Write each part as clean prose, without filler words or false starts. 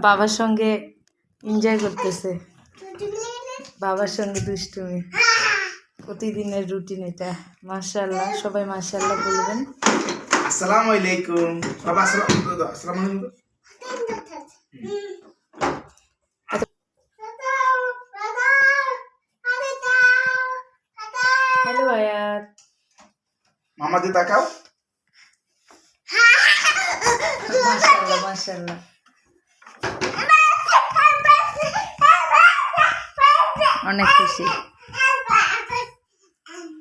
বাবার সঙ্গে এনজয় করতেছে, বাবার সঙ্গে দুষ্টুমি, প্রতিদিনের রুটিন এটা। মাশাআল্লাহ, সবাই মাশাআল্লাহ বলবেন। আসসালামু আলাইকুম বাবা। আসসালামু আলাইকুম। হ্যালো আয়াত, মামা দিয়ে তাকাও। মাশাআল্লাহ মাশাআল্লাহ। অনেক খুশি।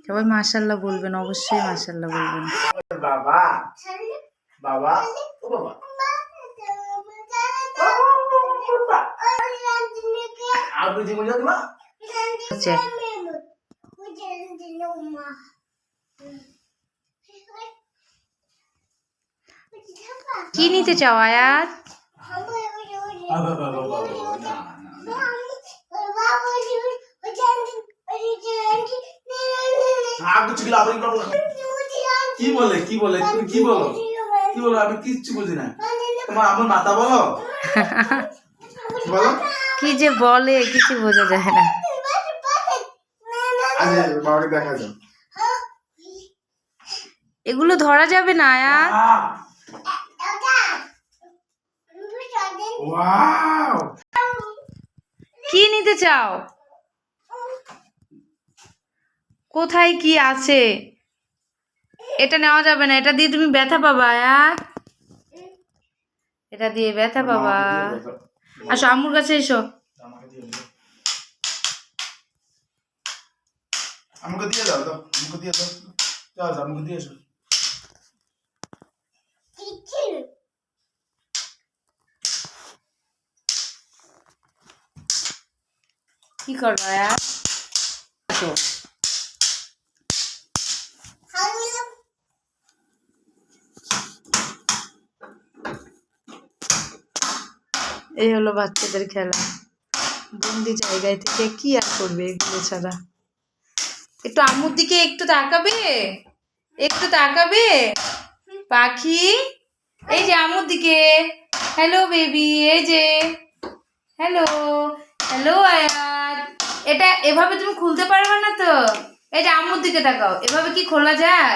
সবাই মাশাআল্লাহ বলবেন, অবশ্যই মাশাআল্লাহ বলবেন। বাবা বাবা ও বাবা আর বুঝি মজা দিবা। কি নিতে চাও আয়াত? কি বলে কি বলে তুমি কি বলো কি বলো? আমি কিচ্ছু বুঝি না। তোমার আমার মাথা বলো বলো কি যে বলে কিছু বোঝা যায় না। বাবাকে দেখা যাও। এগুলো ধরা যাবে না আয়াত। ওয়াও, কি নিতে চাও? কোথায় কি আছে? এটা নেওয়া যাবে না, এটা দিয়ে তুমি ব্যথা পাবা আয়াত, এটা দিয়ে ব্যথা পাবা। আসো আম্মুর কাছে এসো। আমাকে দিয়ে দাও, দাও আমাকে দিয়ে দাও, যাও যাও আমাকে দিয়ে এসো। কি করবো আয়াত? আসো। এই হলো বাচ্চাদের খেলা। বন্দি জায়গায় থেকে কি আর করবে এগুলো ছাড়া। একটু আম্মুর দিকে একটু তাকাবে, একটু তাকাবে পাখি। এই যে আম্মুর দিকে, হ্যালো বেবি, এই যে হ্যালো হ্যালো আয়াত। এটা এভাবে তুমি খুলতে পারবে না তো। এই যে আম্মুর দিকে তাকাও, এভাবে কি খোলা যায়?